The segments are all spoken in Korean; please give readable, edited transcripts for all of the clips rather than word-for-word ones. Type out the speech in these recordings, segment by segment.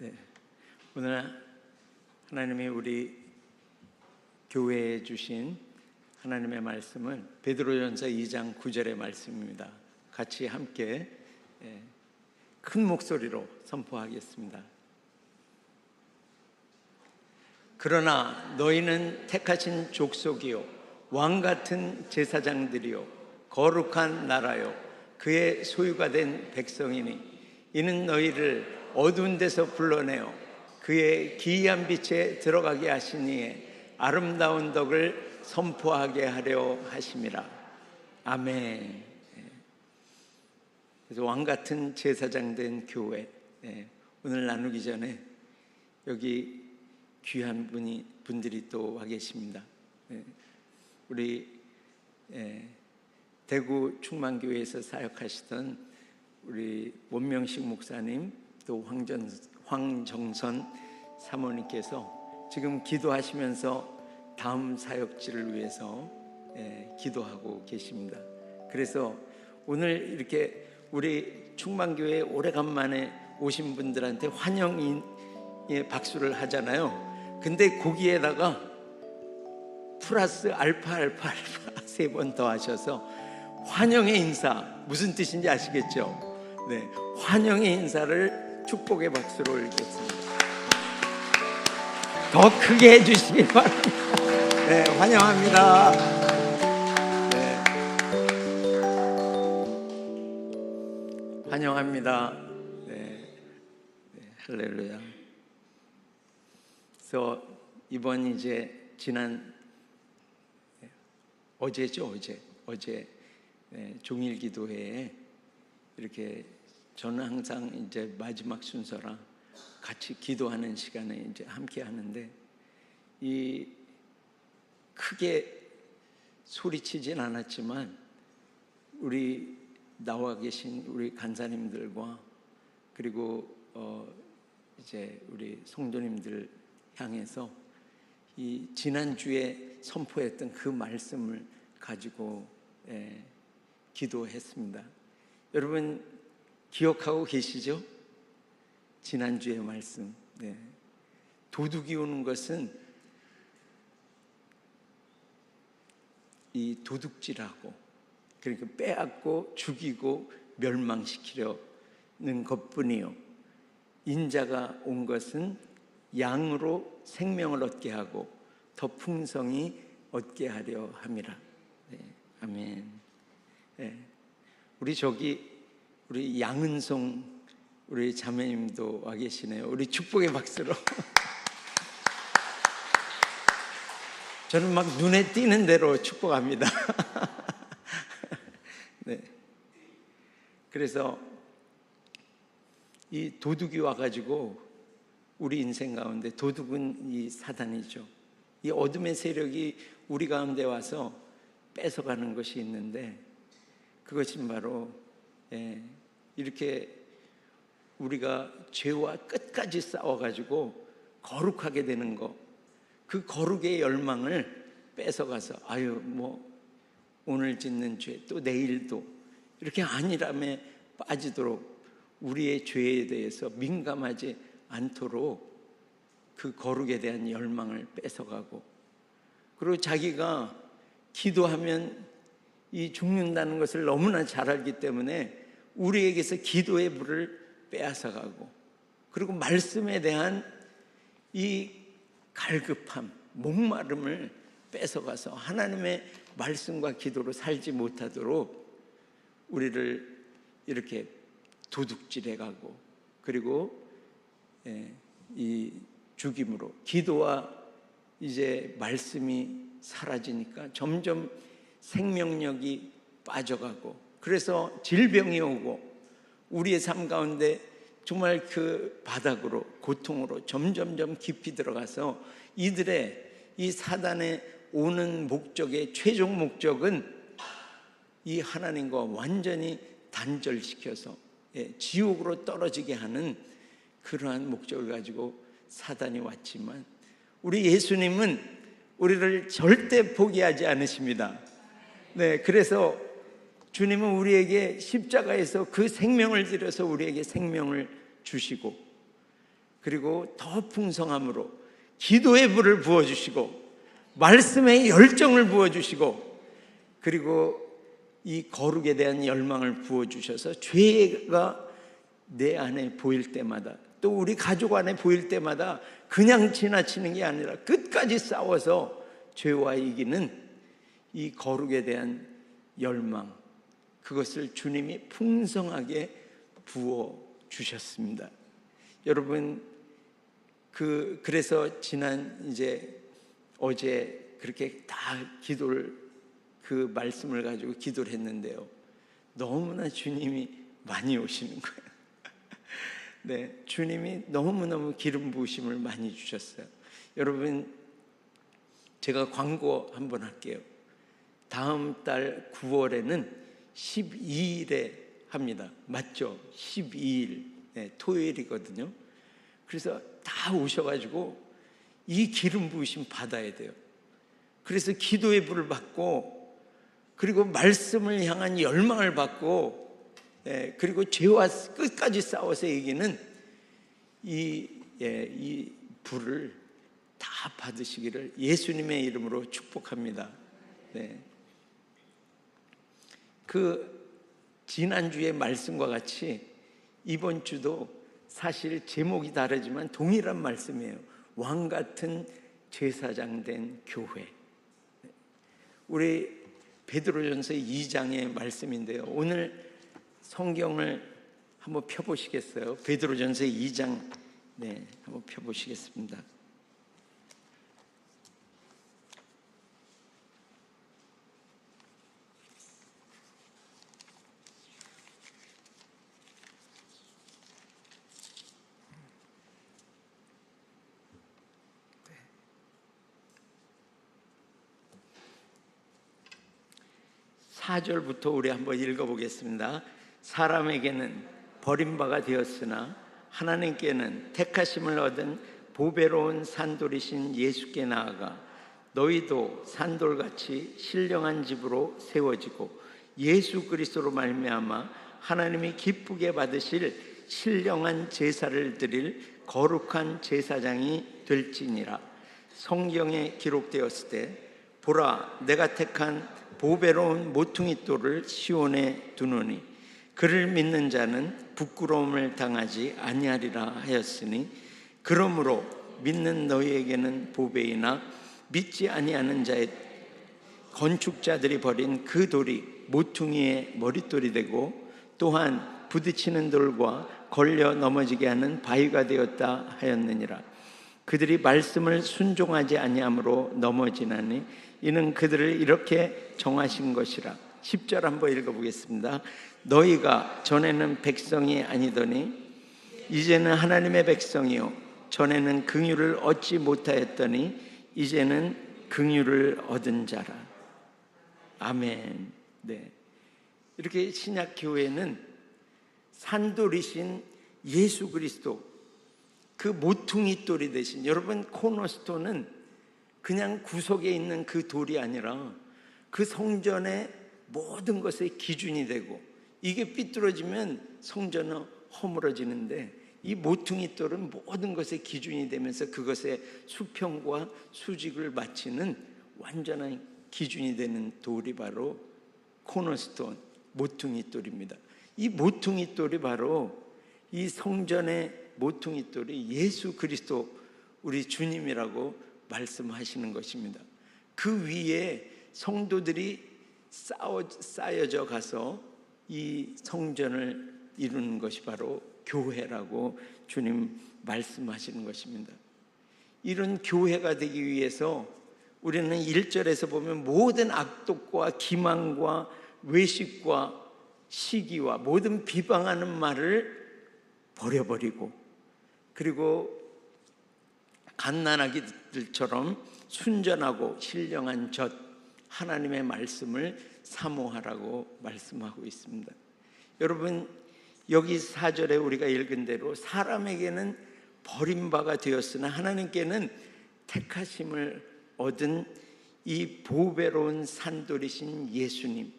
네. 오늘 하나님이 우리 교회에 주신 하나님의 말씀은 베드로전서 2장 9절의 말씀입니다. 같이 함께 큰 목소리로 선포하겠습니다. 그러나 너희는 택하신 족속이요 왕같은 제사장들이요 거룩한 나라요 그의 소유가 된 백성이니 이는 너희를 어두운 데서 불러내어 그의 기이한 빛에 들어가게 하시니에 아름다운 덕을 선포하게 하려 하심이라. 아멘. 그래서 왕같은 제사장 된 교회, 오늘 나누기 전에 여기 귀한 분들이 또 와 계십니다. 우리 대구 충만교회에서 사역하시던 우리 원명식 목사님, 또 황정선 사모님께서 지금 기도하시면서 다음 사역지를 위해서 기도하고 계십니다. 그래서 오늘 이렇게 우리 충만교회에 오래간만에 오신 분들한테 환영의 박수를 하잖아요. 근데 거기에다가 플러스 알파 3번 더 하셔서 환영의 인사, 무슨 뜻인지 아시겠죠? 네, 환영의 인사를 축복의 박수로 읽겠습니다. 더 크게 해주시기 바랍니다. 네, 환영합니다. 네. 환영합니다. 네, 할렐루야. 그래서 이번 이제 지난 어제죠, 어제 종일 기도회에 이렇게 저는 항상 이제 마지막 순서라 같이 기도하는 시간에 이제 함께 하는데 이 크게 소리치진 않았지만 우리 나와 계신 우리 간사님들과 그리고 이제 우리 성도님들 향해서 이 지난주에 선포했던 그 말씀을 가지고 기도했습니다. 여러분 기억하고 계시죠? 지난주의 말씀. 도둑이 오는 것은 이 도둑질하고 그러니까 빼앗고 죽이고 멸망시키려는 것뿐이요. 인자가 온 것은 양으로 생명을 얻게 하고 더 풍성히 얻게 하려 함이라. 아멘. 우리 양은송 우리 자매님도 와 계시네요. 우리 축복의 박수로. 저는 막 눈에 띄는 대로 축복합니다. 네. 그래서 이 도둑이 와가지고 우리 인생 가운데 도둑은 이 사단이죠. 이 어둠의 세력이 우리 가운데 와서 뺏어가는 것이 있는데 그것이 바로 이렇게 우리가 죄와 끝까지 싸워가지고 거룩하게 되는 거, 그 거룩의 열망을 뺏어가서 오늘 짓는 죄 또 내일도 이렇게 안일함에 빠지도록 우리의 죄에 대해서 민감하지 않도록 그 거룩에 대한 열망을 뺏어가고 그리고 자기가 기도하면 이 죽는다는 것을 너무나 잘 알기 때문에 우리에게서 기도의 불을 빼앗아가고 그리고 말씀에 대한 이 갈급함, 목마름을 뺏어가서 하나님의 말씀과 기도로 살지 못하도록 우리를 이렇게 도둑질해가고 그리고 이 죽임으로 기도와 이제 말씀이 사라지니까 점점 생명력이 빠져가고 그래서 질병이 오고 우리의 삶 가운데 정말 그 바닥으로 고통으로 점점점 깊이 들어가서 이들의 이 사단의 오는 목적의 최종 목적은 이 하나님과 완전히 단절시켜서 지옥으로 떨어지게 하는 그러한 목적을 가지고 사단이 왔지만 우리 예수님은 우리를 절대 포기하지 않으십니다. 그래서 주님은 우리에게 십자가에서 그 생명을 들여서 우리에게 생명을 주시고 그리고 더 풍성함으로 기도의 불을 부어주시고 말씀의 열정을 부어주시고 그리고 이 거룩에 대한 열망을 부어주셔서 죄가 내 안에 보일 때마다 또 우리 가족 안에 보일 때마다 그냥 지나치는 게 아니라 끝까지 싸워서 죄와 이기는 이 거룩에 대한 열망, 그것을 주님이 풍성하게 부어주셨습니다. 여러분, 그래서 어제 그렇게 다 기도를 그 말씀을 가지고 기도를 했는데요. 너무나 주님이 많이 오시는 거예요. 네, 주님이 너무너무 기름 부으심을 많이 주셨어요. 여러분, 제가 광고 한번 할게요. 다음 달 9월에는 12일에 합니다. 맞죠? 12일, 네, 토요일이거든요. 그래서 다 오셔가지고 이 기름 부으심 받아야 돼요. 그래서 기도의 불을 받고 그리고 말씀을 향한 열망을 받고 그리고 죄와 끝까지 싸워서 이기는 이 불을 다 받으시기를 예수님의 이름으로 축복합니다. 네. 그 지난주의 말씀과 같이 이번 주도 사실 제목이 다르지만 동일한 말씀이에요. 왕 같은 제사장 된 교회. 우리 베드로전서 2장의 말씀인데요. 오늘 성경을 한번 펴보시겠어요? 베드로전서 2장 한번 펴보시겠습니다. 사 4절부터 우리 한번 읽어보겠습니다. 사람에게는 버림바가 되었으나 하나님께는 택하심을 얻은 보배로운 산돌이신 예수께 나아가 너희도 산돌같이 신령한 집으로 세워지고 예수 그리스도로 말미암아 하나님이 기쁘게 받으실 신령한 제사를 드릴 거룩한 제사장이 될지니라. 성경에 기록되었을 때 보라, 내가 택한 보배로운 모퉁이돌을 시온에 두노니 그를 믿는 자는 부끄러움을 당하지 아니하리라 하였으니, 그러므로 믿는 너희에게는 보배이나 믿지 아니하는 자의 건축자들이 버린 그 돌이 모퉁이의 머릿돌이 되고 또한 부딪히는 돌과 걸려 넘어지게 하는 바위가 되었다 하였느니라. 그들이 말씀을 순종하지 아니함으로 넘어지나니 이는 그들을 이렇게 정하신 것이라. 10절 한번 읽어보겠습니다. 너희가 전에는 백성이 아니더니 이제는 하나님의 백성이요 전에는 긍휼을 얻지 못하였더니 이제는 긍휼을 얻은 자라. 아멘. 네. 이렇게 신약 교회는 산돌이신 예수 그리스도, 그 모퉁이 돌이 되신, 여러분 코너스톤은 그냥 구석에 있는 그 돌이 아니라 그 성전의 모든 것의 기준이 되고, 이게 삐뚤어지면 성전은 허물어지는데 이 모퉁이 돌은 모든 것의 기준이 되면서 그것의 수평과 수직을 맞추는 완전한 기준이 되는 돌이 바로 코너스톤, 모퉁이 돌입니다. 이 모퉁이 돌이 바로 이 성전의 모퉁이 돌이 예수 그리스도 우리 주님이라고 말씀하시는 것입니다. 그 위에 성도들이 쌓여져 가서 이 성전을 이루는 것이 바로 교회라고 주님 말씀하시는 것입니다. 이런 교회가 되기 위해서 우리는 1절에서 보면 모든 악독과 기망과 외식과 시기와 모든 비방하는 말을 버려버리고, 그리고 갓난아기들처럼 순전하고 신령한 젖 하나님의 말씀을 사모하라고 말씀하고 있습니다. 여러분, 여기 4절에 우리가 읽은 대로 사람에게는 버림바가 되었으나 하나님께는 택하심을 얻은 이 보배로운 산돌이신 예수님,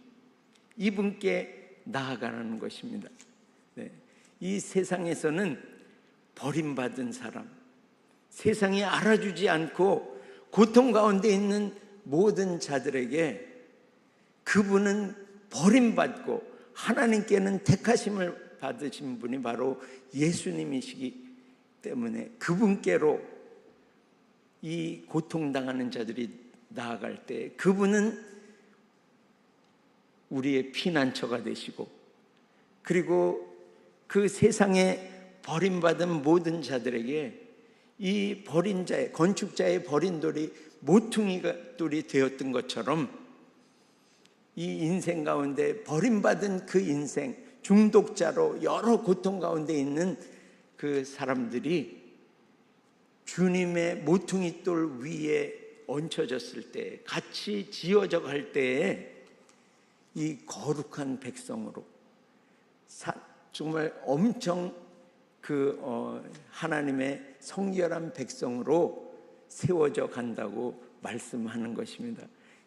이분께 나아가라는 것입니다. 네. 이 세상에서는 버림받은 사람, 세상이 알아주지 않고 고통 가운데 있는 모든 자들에게 그분은 버림받고 하나님께는 택하심을 받으신 분이 바로 예수님이시기 때문에 그분께로 이 고통당하는 자들이 나아갈 때 그분은 우리의 피난처가 되시고, 그리고 그 세상에 버림받은 모든 자들에게 이 버린 자의, 건축자의 버린 돌이 모퉁이 돌이 되었던 것처럼 이 인생 가운데 버림받은 그 인생, 중독자로 여러 고통 가운데 있는 그 사람들이 주님의 모퉁이 돌 위에 얹혀졌을 때, 같이 지어져 갈 때에 이 거룩한 백성으로 정말 엄청 하나님의 성결한 백성으로 세워져 간다고 말씀하는 것입니다.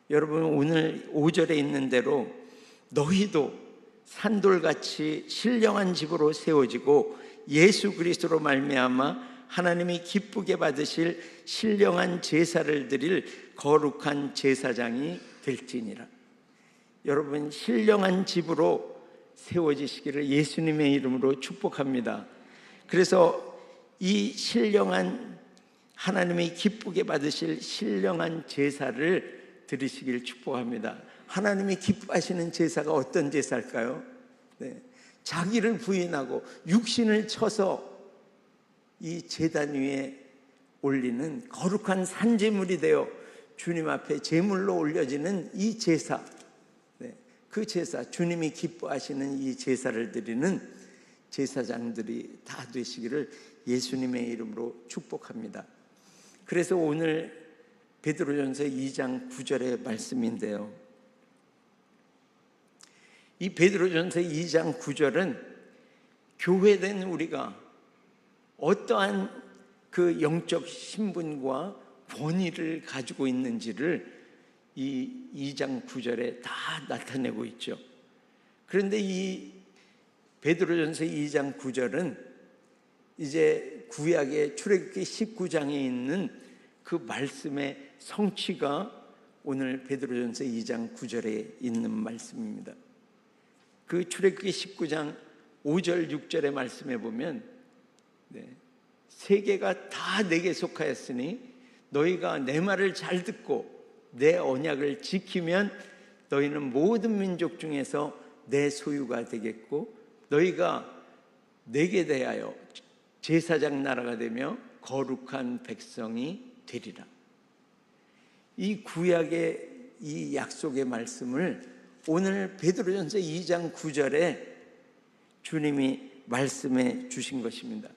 여러분, 오늘 5절에 있는 대로 너희도 산돌같이 신령한 집으로 세워지고 예수 그리스도로 말미암아 하나님이 기쁘게 받으실 신령한 제사를 드릴 거룩한 제사장이 될지니라. 여러분, 신령한 집으로 세워지시기를 예수님의 이름으로 축복합니다. 그래서 이 신령한, 하나님이 기쁘게 받으실 신령한 제사를 드리시길 축복합니다. 하나님이 기뻐하시는 제사가 어떤 제사일까요? 네. 자기를 부인하고 육신을 쳐서 이 제단 위에 올리는 거룩한 산제물이 되어 주님 앞에 제물로 올려지는 이 제사, 네. 그 제사, 주님이 기뻐하시는 이 제사를 드리는 제사장들이 다 되시기를 예수님의 이름으로 축복합니다. 그래서 오늘 베드로전서 2장 9절의 말씀인데요, 이 베드로전서 2장 9절은 교회된 우리가 어떠한 그 영적 신분과 권위를 가지고 있는지를 이 2장 9절에 다 나타내고 있죠. 그런데 이 베드로전서 2장 9절은 이제 구약의 출애굽기 19장에 있는 그 말씀의 성취가 오늘 베드로전서 2장 9절에 있는 말씀입니다. 그 출애굽기 19장 5절 6절의 말씀에 보면 세계가 다 내게 속하였으니 너희가 내 말을 잘 듣고 내 언약을 지키면 너희는 모든 민족 중에서 내 소유가 되겠고 너희가 내게 대하여 제사장 나라가 되며 거룩한 백성이 되리라. 이 구약의 이 약속의 말씀을 오늘 베드로전서 2장 9절에 주님이 말씀해 주신 것입니다.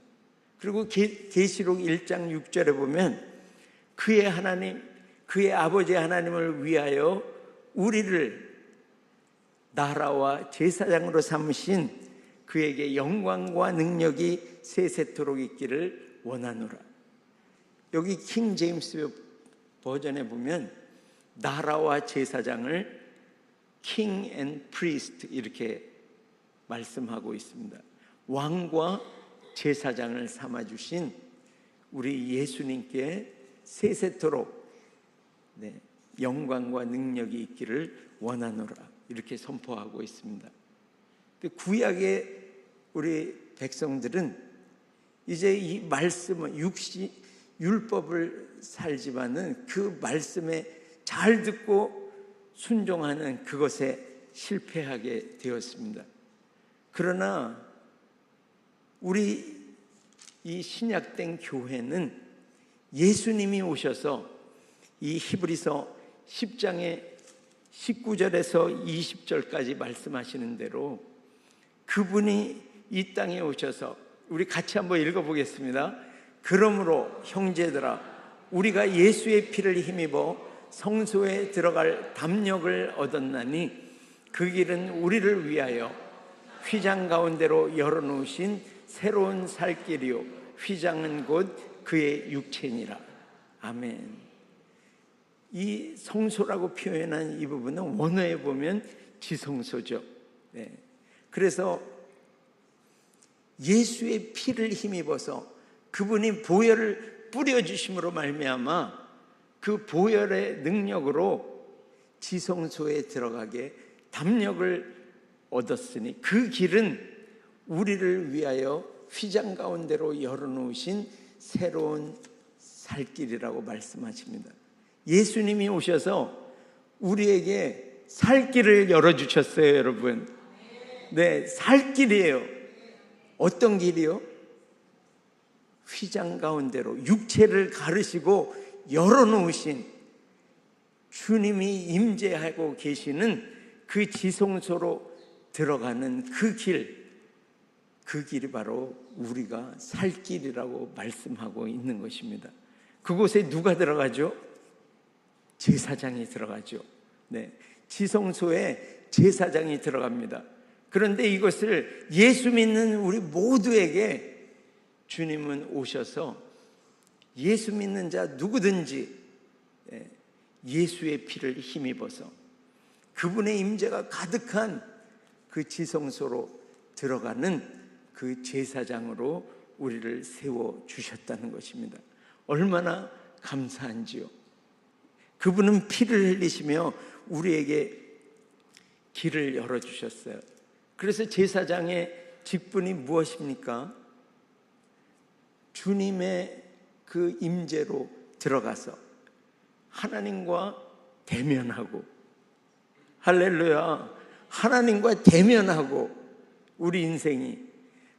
그리고 계시록 1장 6절에 보면 그의 하나님, 그의 아버지 하나님을 위하여 우리를 나라와 제사장으로 삼으신 그에게 영광과 능력이 세세토록 있기를 원하노라. 여기 킹 제임스 버전에 보면 나라와 제사장을 king and priest 이렇게 말씀하고 있습니다. 왕과 제사장을 삼아주신 우리 예수님께 세세토록 영광과 능력이 있기를 원하노라 이렇게 선포하고 있습니다. 구약의 우리 백성들은 이제 이 말씀을 율법을 살지만은 그 말씀에 잘 듣고 순종하는 그것에 실패하게 되었습니다. 그러나 우리 이 신약된 교회는 예수님이 오셔서 이 히브리서 10장의 19절에서 20절까지 말씀하시는 대로 그분이 이 땅에 오셔서 우리 같이 한번 읽어보겠습니다. 그러므로 형제들아 우리가 예수의 피를 힘입어 성소에 들어갈 담력을 얻었나니 그 길은 우리를 위하여 휘장 가운데로 열어놓으신 새로운 살 길이요 휘장은 곧 그의 육체니라. 아멘. 이 성소라고 표현한 이 부분은 원어에 보면 지성소죠. 그래서 예수의 피를 힘입어서 그분이 보혈을 뿌려주심으로 말미암아 그 보혈의 능력으로 지성소에 들어가게 담력을 얻었으니 그 길은 우리를 위하여 휘장 가운데로 열어놓으신 새로운 살 길이라고 말씀하십니다. 예수님이 오셔서 우리에게 살 길을 열어주셨어요, 여러분. 네, 살 길이에요. 어떤 길이요? 휘장 가운데로 육체를 가르시고 열어놓으신 주님이 임재하고 계시는 그 지성소로 들어가는 그 길, 그 길이 바로 우리가 살 길이라고 말씀하고 있는 것입니다. 그곳에 누가 들어가죠? 제사장이 들어가죠. 네, 지성소에 제사장이 들어갑니다. 그런데 이것을 예수 믿는 우리 모두에게 주님은 오셔서 예수 믿는 자 누구든지 예수의 피를 힘입어서 그분의 임재가 가득한 그 지성소로 들어가는 그 제사장으로 우리를 세워주셨다는 것입니다. 얼마나 감사한지요. 그분은 피를 흘리시며 우리에게 길을 열어주셨어요. 그래서 제사장의 직분이 무엇입니까? 주님의 그 임재로 들어가서 하나님과 대면하고, 할렐루야, 하나님과 대면하고 우리 인생이,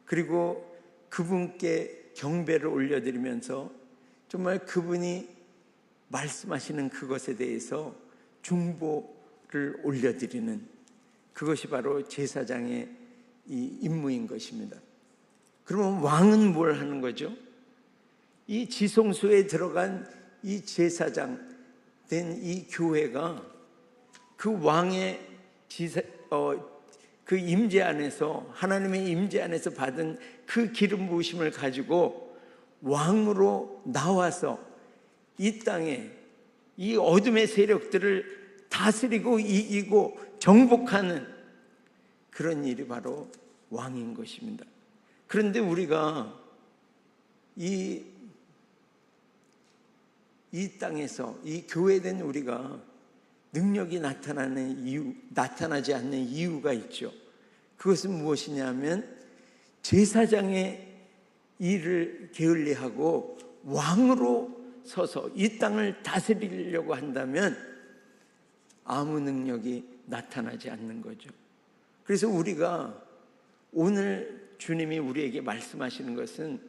그리고 그분께 경배를 올려드리면서 정말 그분이 말씀하시는 그것에 대해서 중보를 올려드리는, 그것이 바로 제사장의 이 임무인 것입니다. 그러면 왕은 뭘 하는 거죠? 이 지성소에 들어간 이 제사장 된 이 교회가 그 왕의 그 임재 안에서, 하나님의 임재 안에서 받은 그 기름 부으심을 가지고 왕으로 나와서 이 땅에 이 어둠의 세력들을 다스리고 이기고 정복하는 그런 일이 바로 왕인 것입니다. 그런데 우리가 이 땅에서 이 교회된 우리가 능력이 나타나지 않는 이유가 있죠. 그것은 무엇이냐면 제사장의 일을 게을리하고 왕으로 서서 이 땅을 다스리려고 한다면 아무 능력이 나타나지 않는 거죠. 그래서 우리가 오늘 주님이 우리에게 말씀하시는 것은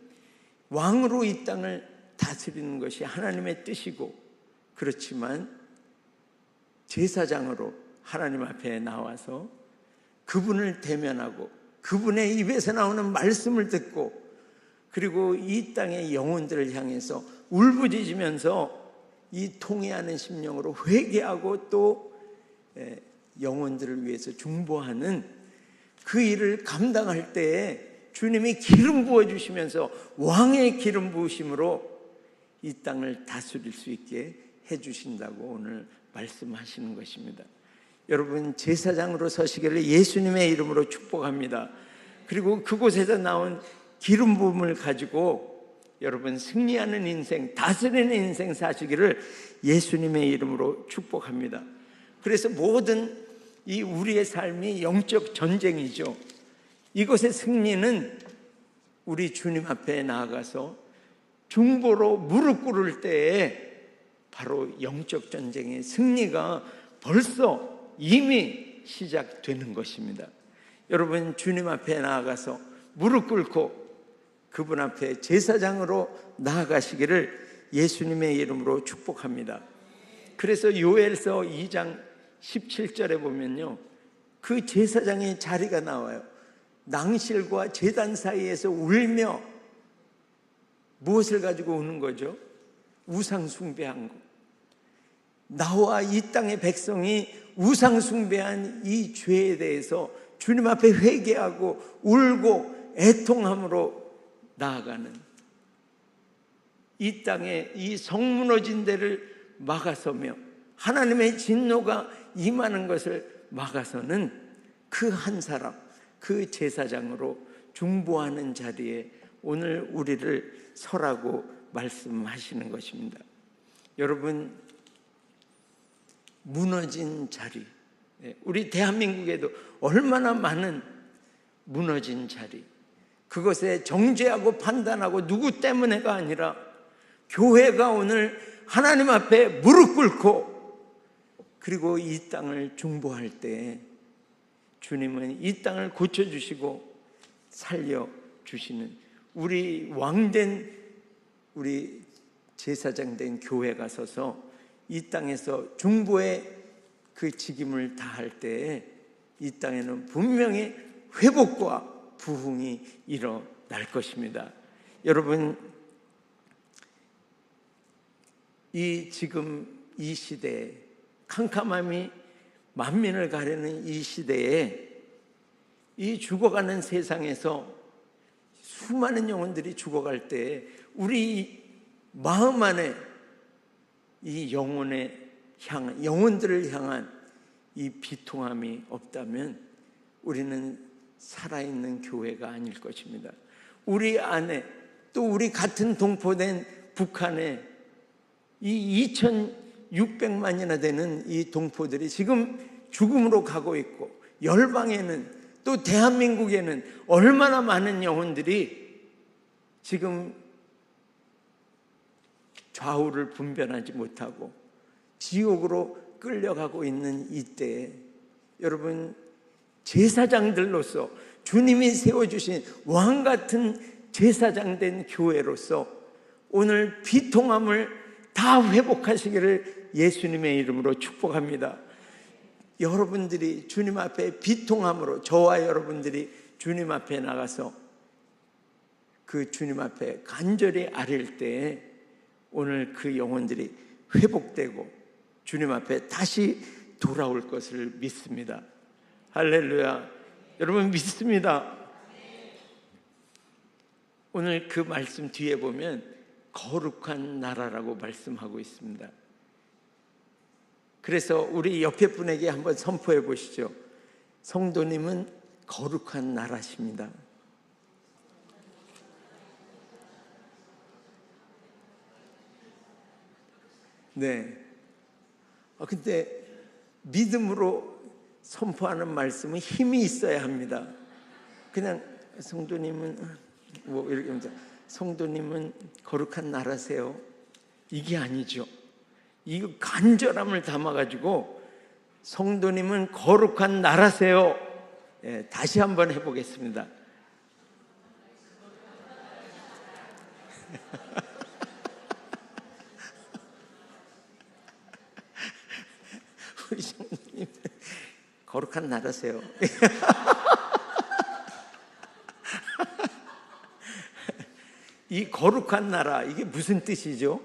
왕으로 이 땅을 다스리는 것이 하나님의 뜻이고, 그렇지만 제사장으로 하나님 앞에 나와서 그분을 대면하고 그분의 입에서 나오는 말씀을 듣고, 그리고 이 땅의 영혼들을 향해서 울부짖으면서 이 통회하는 심령으로 회개하고 또 영혼들을 위해서 중보하는 그 일을 감당할 때에 주님이 기름 부어주시면서 왕의 기름 부으심으로 이 땅을 다스릴 수 있게 해주신다고 오늘 말씀하시는 것입니다. 여러분, 제사장으로 서시기를 예수님의 이름으로 축복합니다. 그리고 그곳에서 나온 기름 부음을 가지고 여러분 승리하는 인생, 다스리는 인생 사시기를 예수님의 이름으로 축복합니다. 그래서 모든 이 우리의 삶이 영적 전쟁이죠. 이것의 승리는 우리 주님 앞에 나아가서 중보로 무릎 꿇을 때에 바로 영적 전쟁의 승리가 벌써 이미 시작되는 것입니다. 여러분, 주님 앞에 나아가서 무릎 꿇고 그분 앞에 제사장으로 나아가시기를 예수님의 이름으로 축복합니다. 그래서 요엘서 2장 17절에 보면요, 그 제사장의 자리가 나와요. 낭실과 제단 사이에서 울며 무엇을 가지고 우는 거죠? 우상 숭배한 것. 나와 이 땅의 백성이 우상 숭배한 이 죄에 대해서 주님 앞에 회개하고 울고 애통함으로 나아가는, 이 땅에 이 성무너진 데를 막아서며 하나님의 진노가 임하는 것을 막아서는 그 한 사람, 그 제사장으로 중보하는 자리에 오늘 우리를 설하고 말씀하시는 것입니다. 여러분, 무너진 자리, 우리 대한민국에도 얼마나 많은 무너진 자리, 그것에 정죄하고 판단하고 누구 때문에가 아니라 교회가 오늘 하나님 앞에 무릎 꿇고 그리고 이 땅을 중보할 때 주님은 이 땅을 고쳐주시고 살려주시는, 우리 왕된, 우리 제사장 된 교회가 서서 이 땅에서 중보의 그 직임을 다할 때에 이 땅에는 분명히 회복과 부흥이 일어날 것입니다. 여러분, 지금 이 시대에, 캄캄함이 만민을 가르는 이 시대에, 이 죽어가는 세상에서 수많은 영혼들이 죽어갈 때 우리 마음 안에 이 영혼들을 향한 이 비통함이 없다면 우리는 살아있는 교회가 아닐 것입니다. 우리 안에, 또 우리 같은 동포된 북한에 이 2,600만이나 되는 이 동포들이 지금 죽음으로 가고 있고, 열방에는, 또 대한민국에는 얼마나 많은 영혼들이 지금 좌우를 분별하지 못하고 지옥으로 끌려가고 있는 이때에, 여러분, 제사장들로서 주님이 세워주신 왕같은 제사장 된 교회로서 오늘 비통함을 다 회복하시기를 예수님의 이름으로 축복합니다. 여러분들이 주님 앞에 비통함으로, 저와 여러분들이 주님 앞에 나가서 그 주님 앞에 간절히 아릴 때에 오늘 그 영혼들이 회복되고 주님 앞에 다시 돌아올 것을 믿습니다. 할렐루야. 여러분, 믿습니다. 오늘 그 말씀 뒤에 보면 거룩한 나라라고 말씀하고 있습니다. 그래서 우리 옆에 분에게 한번 선포해 보시죠. 성도님은 거룩한 나라십니다. 네. 근데 믿음으로 선포하는 말씀은 힘이 있어야 합니다. 그냥 성도님은 뭐 이렇게 하면서 성도님은 거룩한 나라세요, 이게 아니죠. 이거 간절함을 담아가지고 성도님은 거룩한 나라세요. 다시 한번 해보겠습니다. 우리 성도님 거룩한 나라세요. 이 거룩한 나라, 이게 무슨 뜻이죠?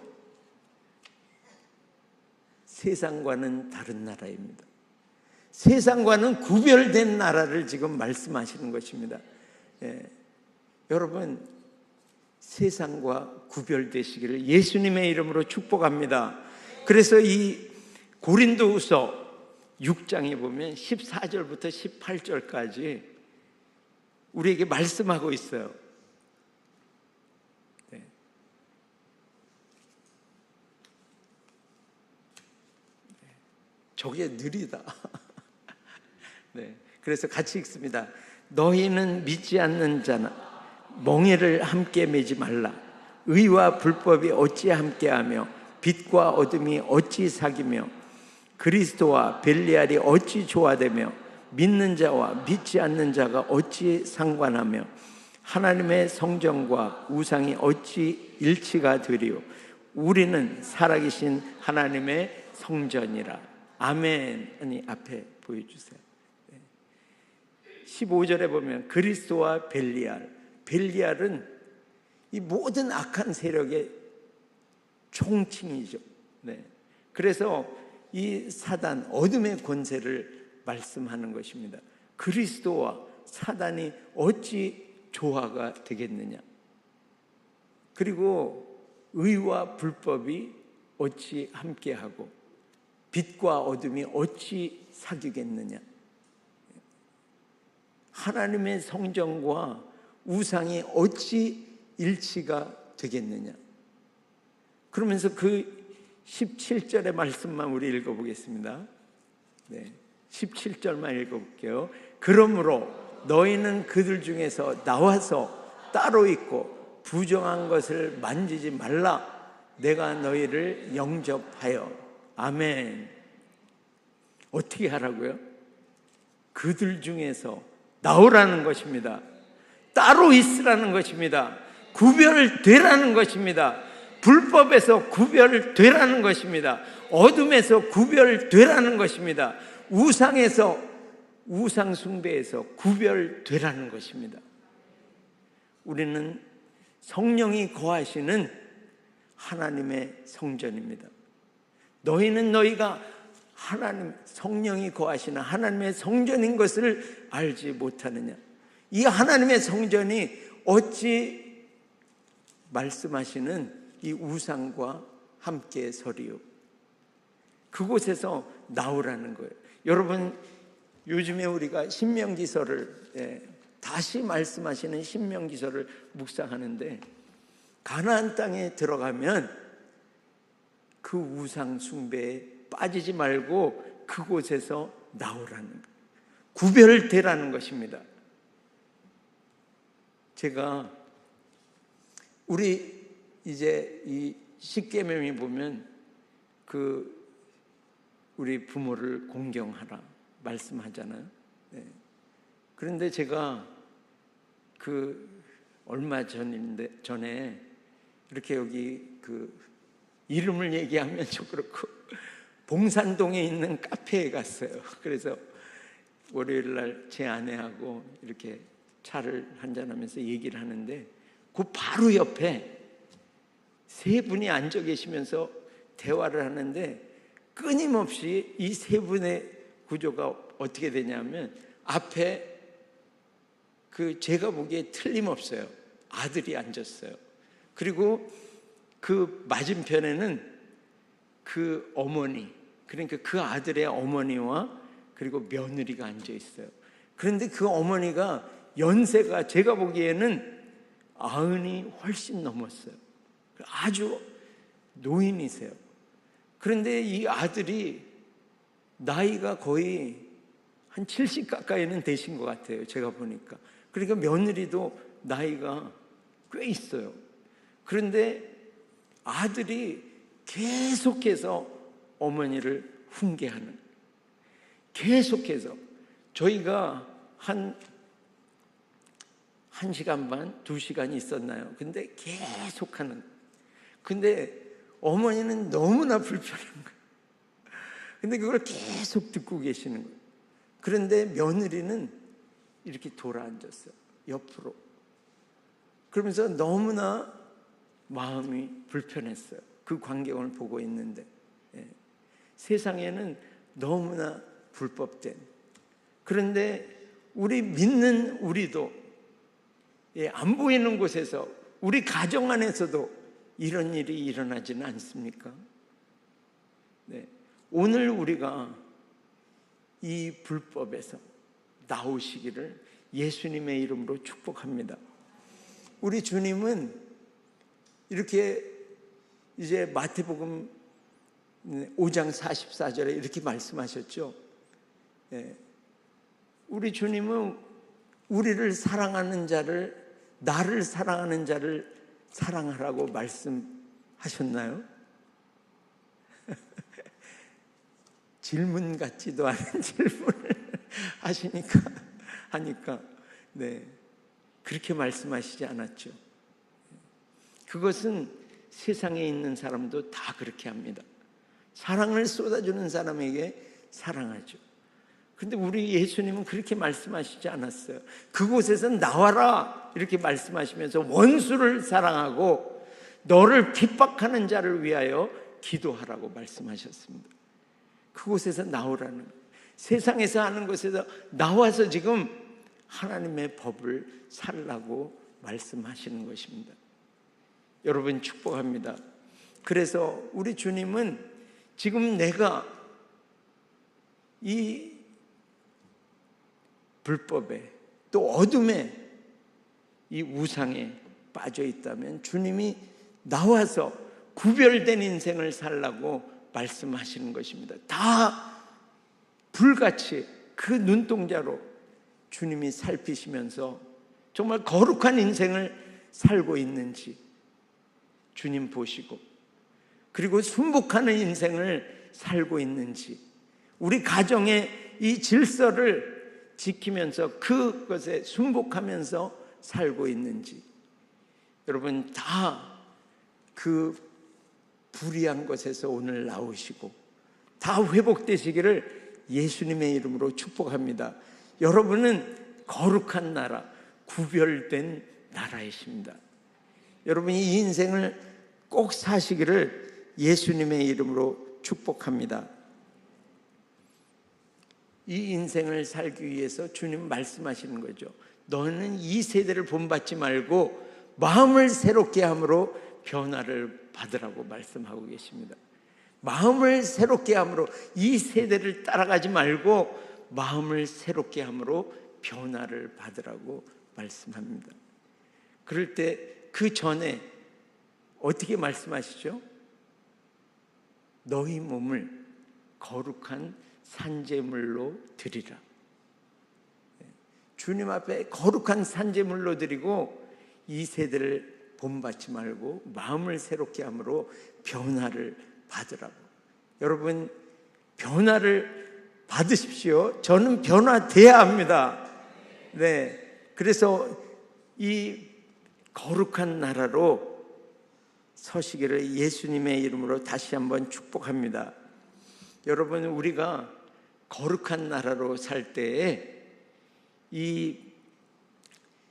세상과는 다른 나라입니다. 세상과는 구별된 나라를 지금 말씀하시는 것입니다. 여러분, 세상과 구별되시기를 예수님의 이름으로 축복합니다. 그래서 이 고린도후서 6장에 보면 14절부터 18절까지 우리에게 말씀하고 있어요. 저게 느리다. 네, 그래서 같이 읽습니다. 너희는 믿지 않는 자나 멍에를 함께 매지 말라. 의와 불법이 어찌 함께하며 빛과 어둠이 어찌 사귀며 그리스도와 벨리알이 어찌 조화되며 믿는 자와 믿지 않는 자가 어찌 상관하며 하나님의 성전과 우상이 어찌 일치가 되리요. 우리는 살아계신 하나님의 성전이라. 아멘. 아니, 앞에 보여주세요. 15절에 보면 그리스도와 벨리알, 벨리알은 이 모든 악한 세력의 총칭이죠. 네. 그래서 이 사단, 어둠의 권세를 말씀하는 것입니다. 그리스도와 사단이 어찌 조화가 되겠느냐? 그리고 의와 불법이 어찌 함께하고 빛과 어둠이 어찌 사귀겠느냐? 하나님의 성전과 우상이 어찌 일치가 되겠느냐? 그러면서 그 17절의 말씀만 우리 읽어보겠습니다. 네, 17절만 읽어볼게요. 그러므로 너희는 그들 중에서 나와서 따로 있고 부정한 것을 만지지 말라. 내가 너희를 영접하여. 아멘. 어떻게 하라고요? 그들 중에서 나오라는 것입니다. 따로 있으라는 것입니다. 구별되라는 것입니다. 불법에서 구별되라는 것입니다. 어둠에서 구별되라는 것입니다. 우상에서, 우상 숭배에서 구별되라는 것입니다. 우리는 성령이 거하시는 하나님의 성전입니다. 너희는 너희가 하나님, 성령이 거하시는 하나님의 성전인 것을 알지 못하느냐? 이 하나님의 성전이 어찌 말씀하시는 이 우상과 함께 서리요? 그곳에서 나오라는 거예요. 여러분, 요즘에 우리가 신명기서를 다시 말씀하시는 신명기서를 묵상하는데, 가나안 땅에 들어가면 그 우상 숭배에 빠지지 말고 그곳에서 나오라는 거예요. 구별되라는 것입니다. 제가 우리 이제 이 십계명에 보면 그 우리 부모를 공경하라 말씀하잖아요. 네. 그런데 제가 그 얼마 전에 이렇게 여기 그 이름을 얘기하면 좀 그렇고 봉산동에 있는 카페에 갔어요. 그래서 월요일 날 제 아내하고 이렇게 차를 한잔하면서 얘기를 하는데 그 바로 옆에 세 분이 앉아 계시면서 대화를 하는데 끊임없이 이 세 분의 구조가 어떻게 되냐면 앞에 그 제가 보기에 틀림없어요. 아들이 앉았어요. 그리고 그 맞은편에는 그 어머니, 그러니까 그 아들의 어머니와 그리고 며느리가 앉아 있어요. 그런데 그 어머니가 연세가 제가 보기에는 90이 훨씬 넘었어요. 아주 노인이세요. 그런데 이 아들이 나이가 거의 한 70 가까이는 되신 것 같아요. 제가 보니까. 그러니까 며느리도 나이가 꽤 있어요. 그런데 아들이 계속해서 어머니를 훈계하는, 계속해서 저희가 한 1시간 반, 2시간이 있었나요? 근데 계속하는. 근데 어머니는 너무나 불편한 거예요. 근데 그걸 계속 듣고 계시는 거예요. 그런데 며느리는 이렇게 돌아 앉았어요. 옆으로. 그러면서 너무나 마음이 불편했어요. 그 광경을 보고 있는데. 세상에는 너무나 불법된. 그런데 우리 믿는 우리도 안 보이는 곳에서 우리 가정 안에서도 이런 일이 일어나지는 않습니까? 네. 오늘 우리가 이 불법에서 나오시기를 예수님의 이름으로 축복합니다. 우리 주님은 이렇게 이제 마태복음 5장 44절에 이렇게 말씀하셨죠. 네. 우리 주님은 우리를 사랑하는 자를, 나를 사랑하는 자를 사랑하라고 말씀하셨나요? 질문 같지도 않은 질문을 하니까 네, 그렇게 말씀하시지 않았죠. 그것은 세상에 있는 사람도 다 그렇게 합니다. 사랑을 쏟아주는 사람에게 사랑하죠. 근데 우리 예수님은 그렇게 말씀하시지 않았어요. 그곳에서 나와라 이렇게 말씀하시면서 원수를 사랑하고 너를 핍박하는 자를 위하여 기도하라고 말씀하셨습니다. 그곳에서 나오라는 거예요. 세상에서 하는 것에서 나와서 지금 하나님의 법을 살라고 말씀하시는 것입니다. 여러분 축복합니다. 그래서 우리 주님은 지금 내가 이 불법에 또 어둠에 이 우상에 빠져 있다면 주님이 나와서 구별된 인생을 살라고 말씀하시는 것입니다. 다 불같이 그 눈동자로 주님이 살피시면서 정말 거룩한 인생을 살고 있는지 주님 보시고, 그리고 순복하는 인생을 살고 있는지, 우리 가정의 이 질서를 지키면서 그것에 순복하면서 살고 있는지, 여러분 다 그 불의한 것에서 오늘 나오시고 다 회복되시기를 예수님의 이름으로 축복합니다. 여러분은 거룩한 나라, 구별된 나라이십니다. 여러분이 이 인생을 꼭 사시기를 예수님의 이름으로 축복합니다. 이 인생을 살기 위해서 주님 말씀하시는 거죠. 너는 이 세대를 본받지 말고 마음을 새롭게 함으로 변화를 받으라고 말씀하고 계십니다. 마음을 새롭게 함으로, 이 세대를 따라가지 말고 마음을 새롭게 함으로 변화를 받으라고 말씀합니다. 그럴 때 그 전에 어떻게 말씀하시죠? 너희 몸을 거룩한 산제물로 드리라. 주님 앞에 거룩한 산제물로 드리고 이 세대를 본받지 말고 마음을 새롭게 함으로 변화를 받으라고. 여러분 변화를 받으십시오. 저는 변화돼야 합니다. 네, 그래서 이 거룩한 나라로 서시기를 예수님의 이름으로 다시 한번 축복합니다. 여러분 우리가 거룩한 나라로 살 때에 이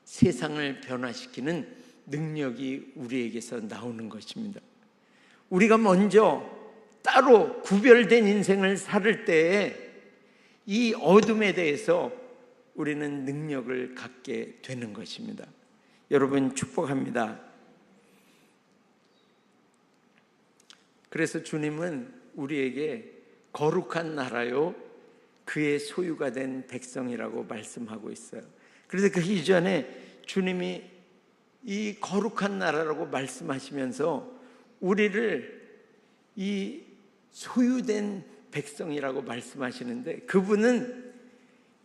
세상을 변화시키는 능력이 우리에게서 나오는 것입니다. 우리가 먼저 따로 구별된 인생을 살 때에 이 어둠에 대해서 우리는 능력을 갖게 되는 것입니다. 여러분 축복합니다. 그래서 주님은 우리에게 거룩한 나라요 그의 소유가 된 백성이라고 말씀하고 있어요. 그래서 그 이전에 주님이 이 거룩한 나라라고 말씀하시면서 우리를 이 소유된 백성이라고 말씀하시는데, 그분은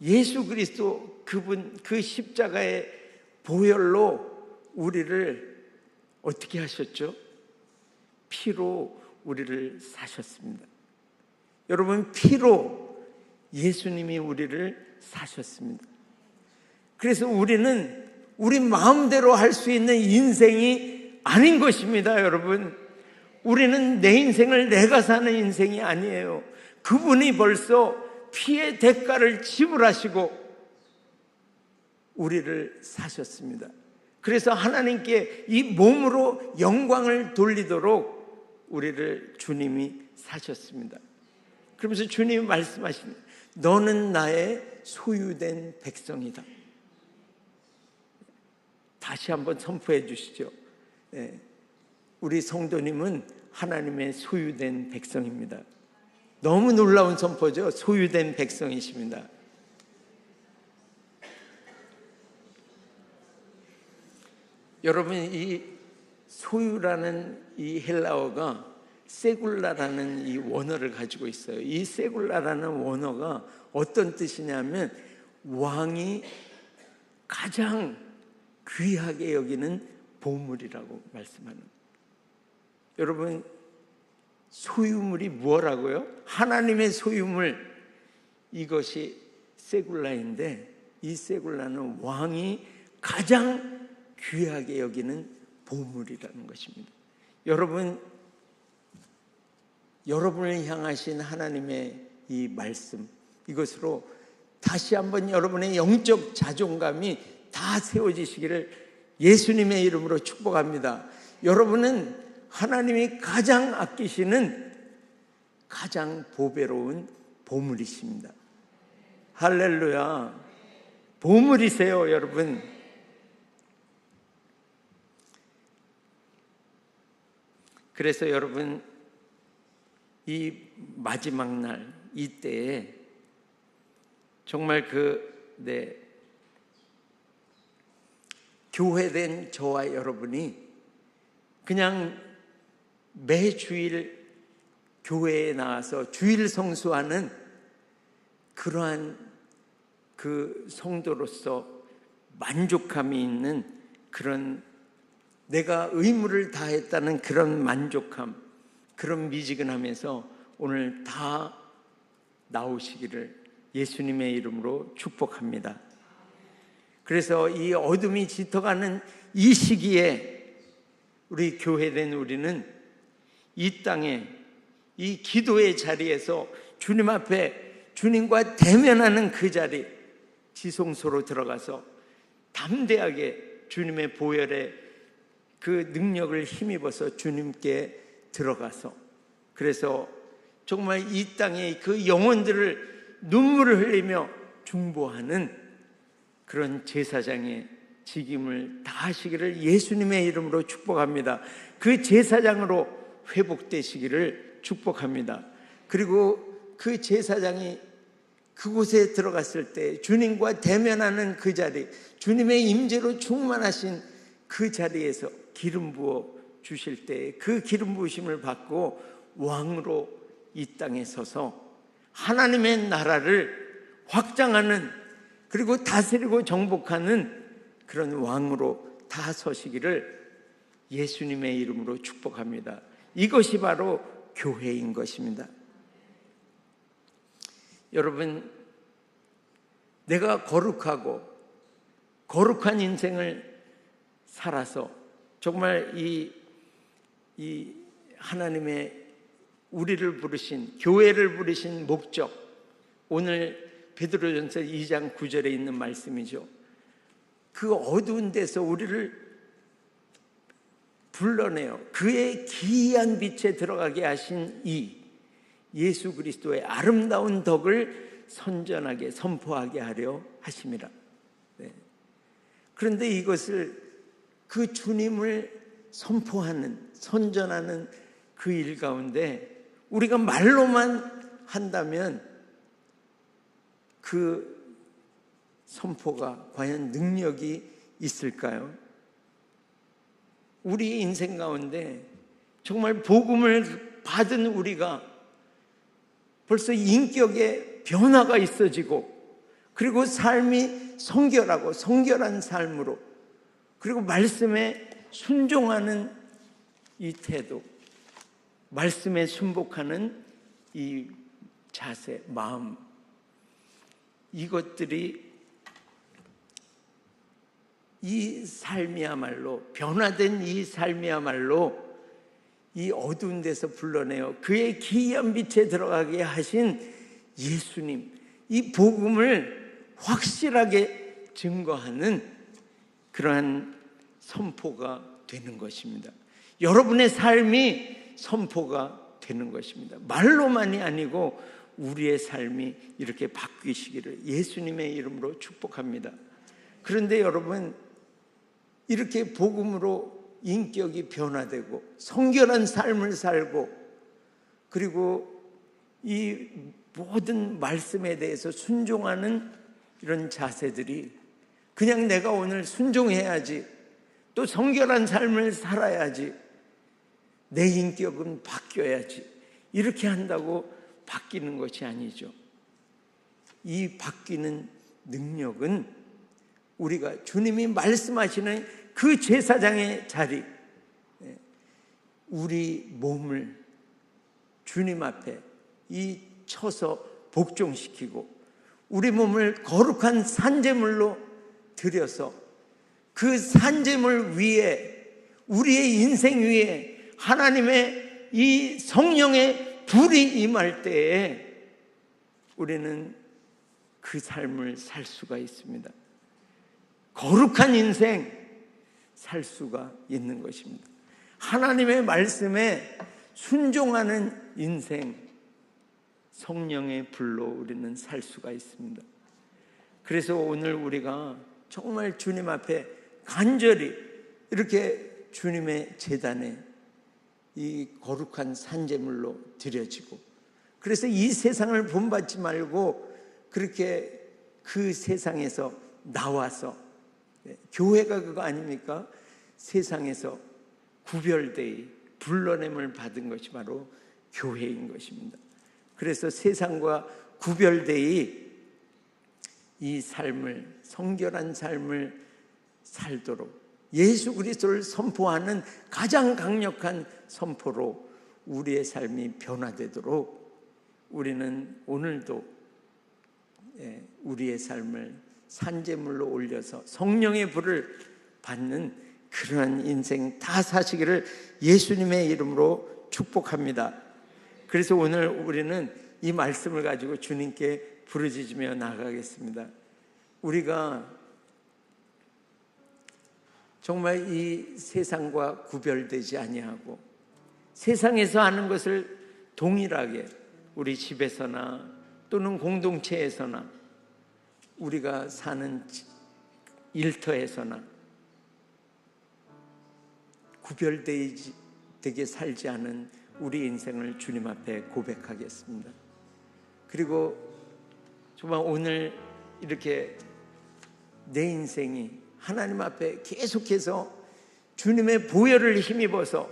예수 그리스도 그분 그 십자가의 보혈로 우리를 어떻게 하셨죠? 피로 우리를 사셨습니다. 여러분 피로 예수님이 우리를 사셨습니다. 그래서 우리는 우리 마음대로 할 수 있는 인생이 아닌 것입니다. 여러분 우리는 내 인생을 내가 사는 인생이 아니에요. 그분이 벌써 피의 대가를 지불하시고 우리를 사셨습니다. 그래서 하나님께 이 몸으로 영광을 돌리도록 우리를 주님이 사셨습니다. 그러면서 주님이 말씀하십니다. 너는 나의 소유된 백성이다. 다시 한번 선포해 주시죠. 네. 우리 성도님은 하나님의 소유된 백성입니다. 너무 놀라운 선포죠. 소유된 백성이십니다. 여러분 이 소유라는 이 헬라어가 세굴라라는 이 원어를 가지고 있어요. 이 세굴라라는 원어가 어떤 뜻이냐면 왕이 가장 귀하게 여기는 보물이라고 말씀하는. 여러분 소유물이 뭐라고요? 하나님의 소유물, 이것이 세굴라인데 이 세굴라는 왕이 가장 귀하게 여기는 보물이라는 것입니다. 여러분을 향하신 하나님의 이 말씀, 이것으로 다시 한번 여러분의 영적 자존감이 다 세워지시기를 예수님의 이름으로 축복합니다. 여러분은 하나님이 가장 아끼시는 가장 보배로운 보물이십니다. 할렐루야. 보물이세요, 여러분. 그래서 여러분 이 마지막 날 이때에 정말 교회된 저와 여러분이 그냥 매주일 교회에 나와서 주일 성수하는 그러한 그 성도로서 만족감이 있는 그런, 내가 의무를 다했다는 그런 만족함, 그런 미지근함에서 오늘 다 나오시기를 예수님의 이름으로 축복합니다. 그래서 이 어둠이 짙어가는 이 시기에 우리 교회된 우리는 이 땅에 이 기도의 자리에서 주님 앞에 주님과 대면하는 그 자리, 지성소로 들어가서 담대하게 주님의 보혈에 그 능력을 힘입어서 주님께 들어가서, 그래서 정말 이 땅의 그 영혼들을 눈물을 흘리며 중보하는 그런 제사장의 직임을 다하시기를 예수님의 이름으로 축복합니다. 그 제사장으로 회복되시기를 축복합니다. 그리고 그 제사장이 그곳에 들어갔을 때 주님과 대면하는 그 자리, 주님의 임재로 충만하신 그 자리에서 기름 부어 주실 때 그 기름 부으심을 받고 왕으로 이 땅에 서서 하나님의 나라를 확장하는, 그리고 다스리고 정복하는 그런 왕으로 다 서시기를 예수님의 이름으로 축복합니다. 이것이 바로 교회인 것입니다. 여러분, 내가 거룩한 인생을 살아서 정말 이 하나님의 우리를 부르신, 교회를 부르신 목적, 오늘 베드로전서 2장 9절에 있는 말씀이죠. 그 어두운 데서 우리를 불러내어 그의 기이한 빛에 들어가게 하신 이 예수 그리스도의 아름다운 덕을 선전하게, 선포하게 하려 하심이라. 그런데 이것을, 그 주님을 선포하는, 선전하는 그 일 가운데 우리가 말로만 한다면 그 선포가 과연 능력이 있을까요? 우리 인생 가운데 정말 복음을 받은 우리가 벌써 인격에 변화가 있어지고, 그리고 삶이 성결한 삶으로, 그리고 말씀에 순종하는 이 태도, 말씀에 순복하는 이 자세, 마음, 이것들이 이 삶이야말로, 변화된 이 삶이야말로 이 어두운 데서 불러내어 그의 기이한 빛에 들어가게 하신 예수님, 이 복음을 확실하게 증거하는 그러한 선포가 되는 것입니다. 여러분의 삶이 선포가 되는 것입니다. 말로만이 아니고 우리의 삶이 이렇게 바뀌시기를 예수님의 이름으로 축복합니다. 그런데 여러분, 이렇게 복음으로 인격이 변화되고 성결한 삶을 살고, 그리고 이 모든 말씀에 대해서 순종하는 이런 자세들이, 그냥 내가 오늘 순종해야지, 또 성결한 삶을 살아야지, 내 인격은 바뀌어야지, 이렇게 한다고 바뀌는 것이 아니죠. 이 바뀌는 능력은 우리가 주님이 말씀하시는 그 제사장의 자리, 우리 몸을 주님 앞에 이 쳐서 복종시키고 우리 몸을 거룩한 산제물로 드려서 그 산제물 위에, 우리의 인생 위에 하나님의 이 성령의 불이 임할 때에 우리는 그 삶을 살 수가 있습니다. 거룩한 인생 살 수가 있는 것입니다. 하나님의 말씀에 순종하는 인생, 성령의 불로 우리는 살 수가 있습니다. 그래서 오늘 우리가 정말 주님 앞에 간절히 이렇게 주님의 제단에 이 거룩한 산제물로 드려지고, 그래서 이 세상을 본받지 말고 그렇게 그 세상에서 나와서 교회가 그거 아닙니까? 세상에서 구별되이 불러냄을 받은 것이 바로 교회인 것입니다. 그래서 세상과 구별되이 이 삶을, 성결한 삶을 살도록 예수 그리스도를 선포하는 가장 강력한 선포로 우리의 삶이 변화되도록 우리는 오늘도 우리의 삶을 산제물로 올려서 성령의 불을 받는 그러한 인생 다 사시기를 예수님의 이름으로 축복합니다. 그래서 오늘 우리는 이 말씀을 가지고 주님께 부르짖으며 나아가겠습니다. 우리가 정말 이 세상과 구별되지 아니하고 세상에서 하는 것을 동일하게 우리 집에서나 또는 공동체에서나 우리가 사는 일터에서나 구별되게 살지 않은 우리 인생을 주님 앞에 고백하겠습니다. 그리고 정말 오늘 이렇게 내 인생이 하나님 앞에 계속해서 주님의 보혈을 힘입어서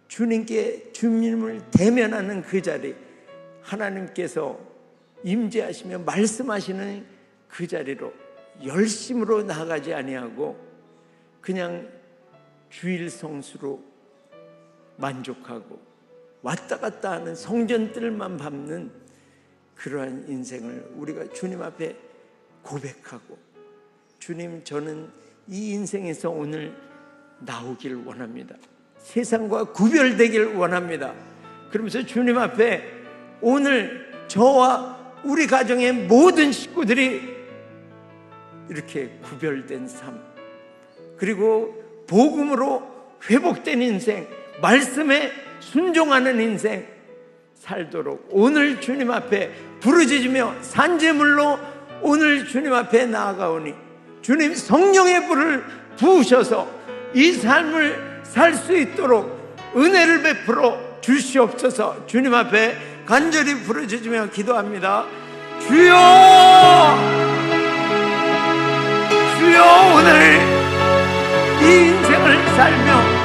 주님을 대면하는 그 자리, 하나님께서 임재하시며 말씀하시는 그 자리로 열심으로 나아가지 아니하고 그냥 주일 성수로 만족하고 왔다 갔다 하는 성전들만 밟는 그러한 인생을 우리가 주님 앞에 고백하고, 주님, 저는 이 인생에서 오늘 나오길 원합니다. 세상과 구별되길 원합니다. 그러면서 주님 앞에 오늘 저와 우리 가정의 모든 식구들이 이렇게 구별된 삶, 그리고 복음으로 회복된 인생, 말씀에 순종하는 인생 살도록 오늘 주님 앞에 부르짖으며 산제물로 오늘 주님 앞에 나아가오니 주님 성령의 불을 부으셔서 이 삶을 살 수 있도록 은혜를 베풀어 주시옵소서. 주님 앞에 간절히 부르짖으며 기도합니다. 주여, 주여, 오늘 이 인생을 살며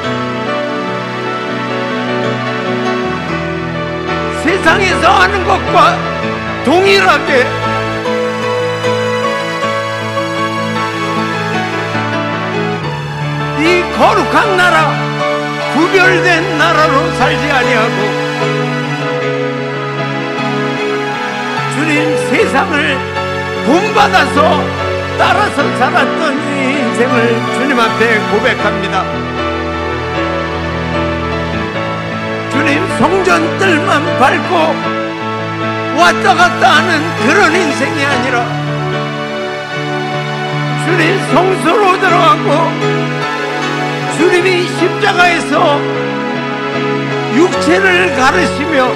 세상에서 하는 것과 동일하게 이 거룩한 나라, 구별된 나라로 살지 아니하고 주님 세상을 본받아서 따라서 살았던 이 인생을 주님 앞에 고백합니다. 주님 성전들만 밟고 왔다 갔다 하는 그런 인생이 아니라 주님 성소로 들어가고 주님이 십자가에서 육체를 가르시며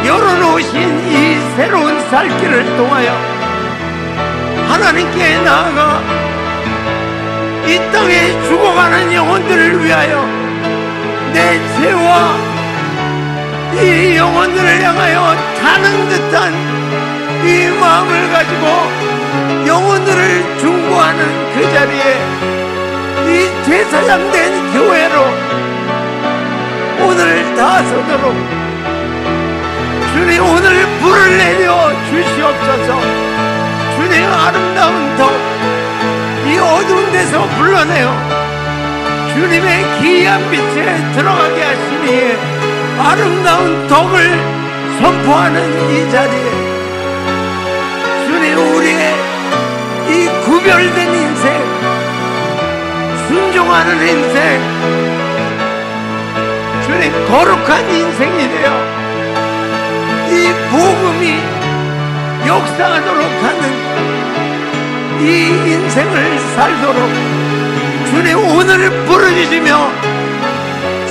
열어놓으신 이 새로운 살 길을 통하여 하나님께 나아가 이 땅에 죽어가는 영혼들을 위하여 내 죄와 이 영혼들을 향하여 타는 듯한 이 마음을 가지고 영혼들을 중보하는 그 자리에 이 제사장된 교회로 오늘 다서도록 주님 오늘 불을 내려 주시옵소서. 주님 아름다운 덕, 이 어두운 데서 불러내어 주님의 기이한 빛에 들어가게 하시니 아름다운 덕을 선포하는 이 자리에 주님 우리의 이 구별된 인생, 순종하는 인생, 주님 거룩한 인생이 되어 이 복음이 역사하도록 하는 이 인생을 살도록 주님 오늘 부르짖으며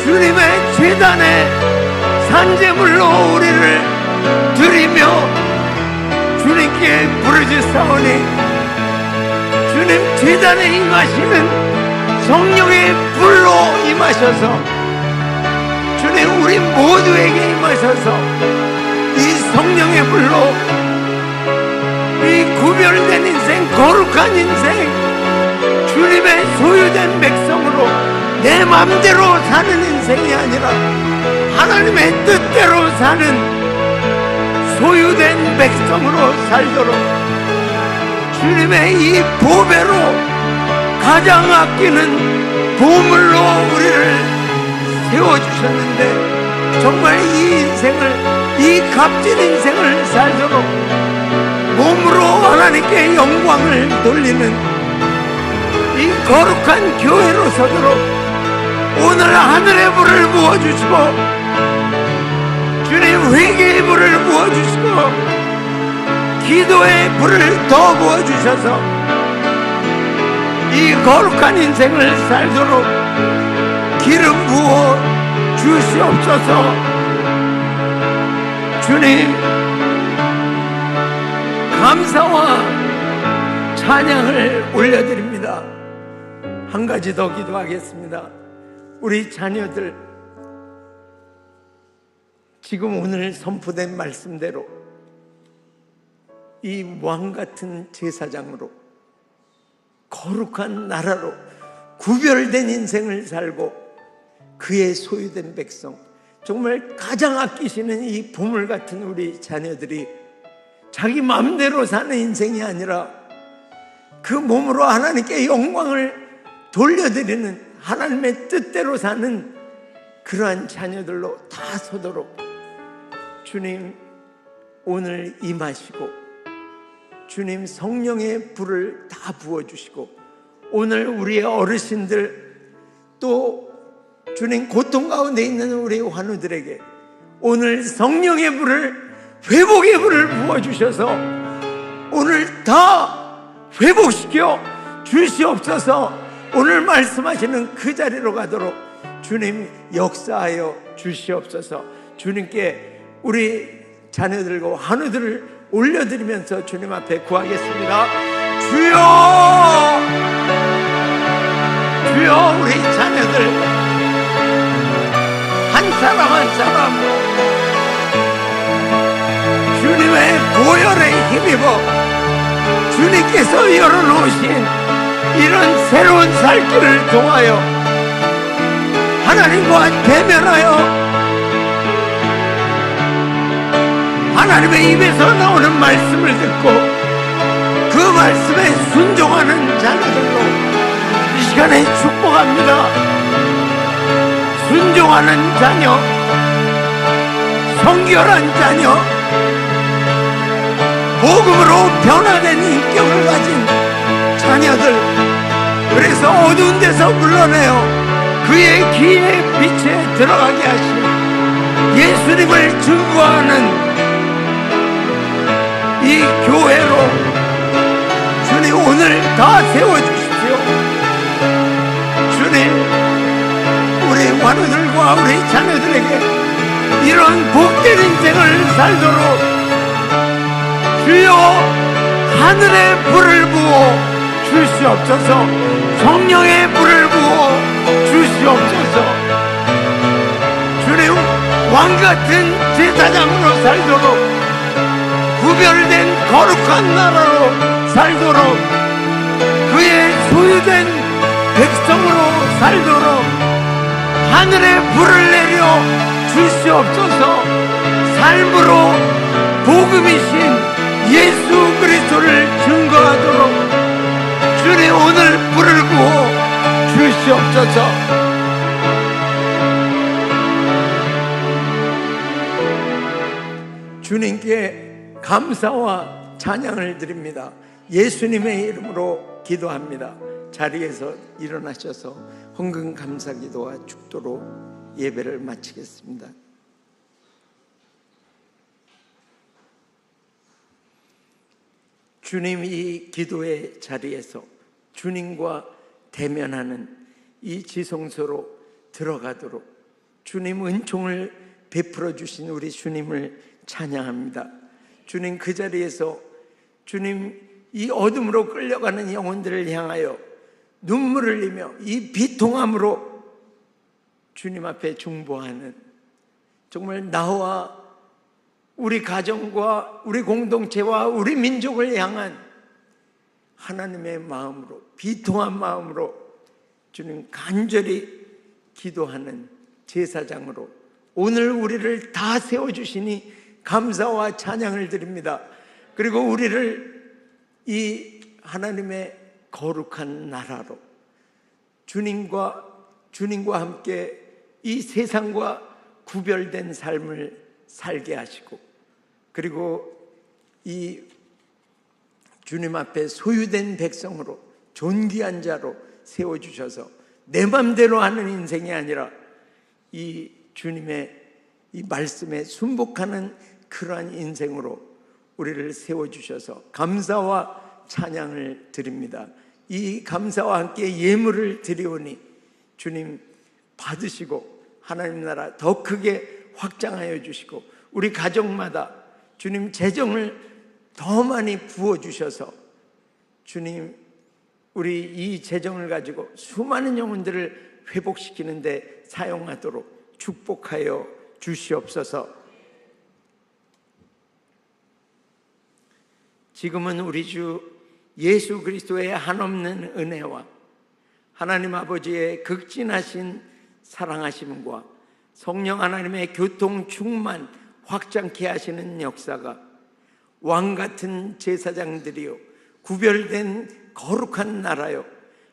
주님의 제단에 산제물로 우리를 드리며 주님께 부르짖사오니 주님 제단에 임하시는 성령의 불로 임하셔서 주님 우리 모두에게 임하셔서 이 성령의 불로 이 구별된 인생, 거룩한 인생 주님의 소유된 백성으로 내 맘대로 사는 인생이 아니라 하나님의 뜻대로 사는 소유된 백성으로 살도록 주님의 이 보배로 가장 아끼는 보물로 우리를 세워주셨는데, 정말 이 인생을, 이 값진 인생을 살도록 몸으로 하나님께 영광을 돌리는 이 거룩한 교회로 서도록 오늘 하늘의 불을 부어주시고 주님 회개의 불을 부어주시고 기도의 불을 더 부어주셔서 이 거룩한 인생을 살도록 기름 부어 주시옵소서. 주님, 감사와 찬양을 올려드립니다. 한 가지 더 기도하겠습니다. 우리 자녀들, 지금 오늘 선포된 말씀대로 이 왕같은 제사장으로 거룩한 나라로 구별된 인생을 살고 그의 소유된 백성, 정말 가장 아끼시는 이 보물 같은 우리 자녀들이 자기 마음대로 사는 인생이 아니라 그 몸으로 하나님께 영광을 돌려드리는 하나님의 뜻대로 사는 그러한 자녀들로 다 서도록 주님 오늘 임하시고 주님 성령의 불을 다 부어주시고 오늘 우리의 어르신들 또 주님 고통 가운데 있는 우리 환우들에게 오늘 성령의 불을 회복의 불을 부어주셔서 오늘 다 회복시켜 주시옵소서. 오늘 말씀하시는 그 자리로 가도록 주님 역사하여 주시옵소서. 주님께 우리 자녀들과 환우들을 올려드리면서 주님 앞에 구하겠습니다. 주여, 주여, 우리 자녀들 한 사람 한 사람 주님의 보혈에 힘입어 주님께서 열어놓으신 이런 새로운 살 길을 통하여 하나님과 대면하여 하나님의 입에서 나오는 말씀을 듣고 그 말씀에 순종하는 자녀들로 이 시간에 축복합니다. 순종하는 자녀, 성결한 자녀, 복음으로 변화된 인격을 가진 자녀들, 그래서 어두운 데서 불러내어 그의 기의 빛에 들어가게 하신 예수님을 증거하는 이 교회로 주님 오늘 다 세워주십시오. 주님, 우리 환우들과 우리 자녀들에게 이런 복된 인생을 살도록 주여 하늘의 불을 부어 주시옵소서. 성령의 불을 부어 주시옵소서. 주님, 왕같은 제사장으로 살도록 구별된 거룩한 나라로 살도록 그의 소유된 백성으로 살도록 하늘의 불을 내려 주시옵소서. 삶으로 복음이신 예수 그리스도를 증거하도록 주님 오늘 불을 부어 주시옵소서. 주님께 감사와 찬양을 드립니다. 예수님의 이름으로 기도합니다. 자리에서 일어나셔서 헌금 감사 기도와 축도로 예배를 마치겠습니다. 주님, 이 기도의 자리에서 주님과 대면하는 이 지성소로 들어가도록 주님 은총을 베풀어 주신 우리 주님을 찬양합니다. 주님, 그 자리에서 주님 이 어둠으로 끌려가는 영혼들을 향하여 눈물을 흘리며 이 비통함으로 주님 앞에 중보하는, 정말 나와 우리 가정과 우리 공동체와 우리 민족을 향한 하나님의 마음으로, 비통한 마음으로 주님 간절히 기도하는 제사장으로 오늘 우리를 다 세워주시니 감사와 찬양을 드립니다. 그리고 우리를 이 하나님의 거룩한 나라로 주님과 함께 이 세상과 구별된 삶을 살게 하시고, 그리고 이 주님 앞에 소유된 백성으로 존귀한 자로 세워주셔서 내 맘대로 하는 인생이 아니라 이 주님의 이 말씀에 순복하는 그러한 인생으로 우리를 세워주셔서 감사와 찬양을 드립니다. 이 감사와 함께 예물을 드리오니 주님 받으시고 하나님 나라 더 크게 확장하여 주시고 우리 가정마다 주님 재정을 더 많이 부어주셔서 주님 우리 이 재정을 가지고 수많은 영혼들을 회복시키는 데 사용하도록 축복하여 주시옵소서. 지금은 우리 주 예수 그리스도의 한없는 은혜와 하나님 아버지의 극진하신 사랑하심과 성령 하나님의 교통 충만 확장케 하시는 역사가 왕같은 제사장들이요 구별된 거룩한 나라요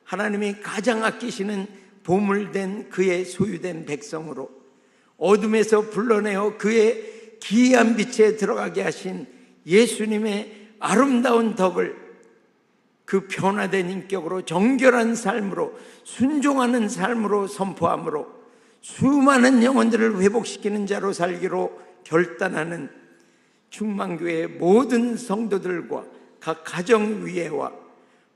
하나님이 가장 아끼시는 보물된 그의 소유된 백성으로 어둠에서 불러내어 그의 기이한 빛에 들어가게 하신 예수님의 아름다운 덕을 그 변화된 인격으로 정결한 삶으로 순종하는 삶으로 선포함으로 수많은 영혼들을 회복시키는 자로 살기로 결단하는 충만교회의 모든 성도들과 각 가정 위에와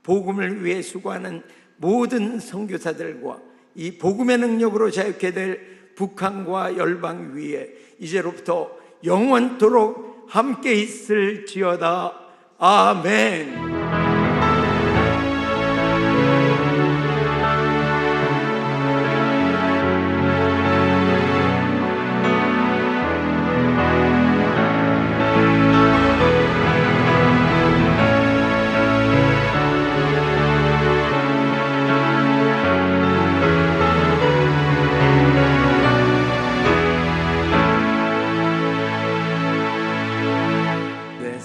복음을 위해 수고하는 모든 선교사들과 이 복음의 능력으로 자유케 될 북한과 열방 위에 이제로부터 영원토록 함께 있을지어다. 아멘.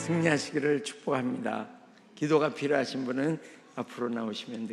승리하시기를 축복합니다. 기도가 필요하신 분은 앞으로 나오시면 됩니다.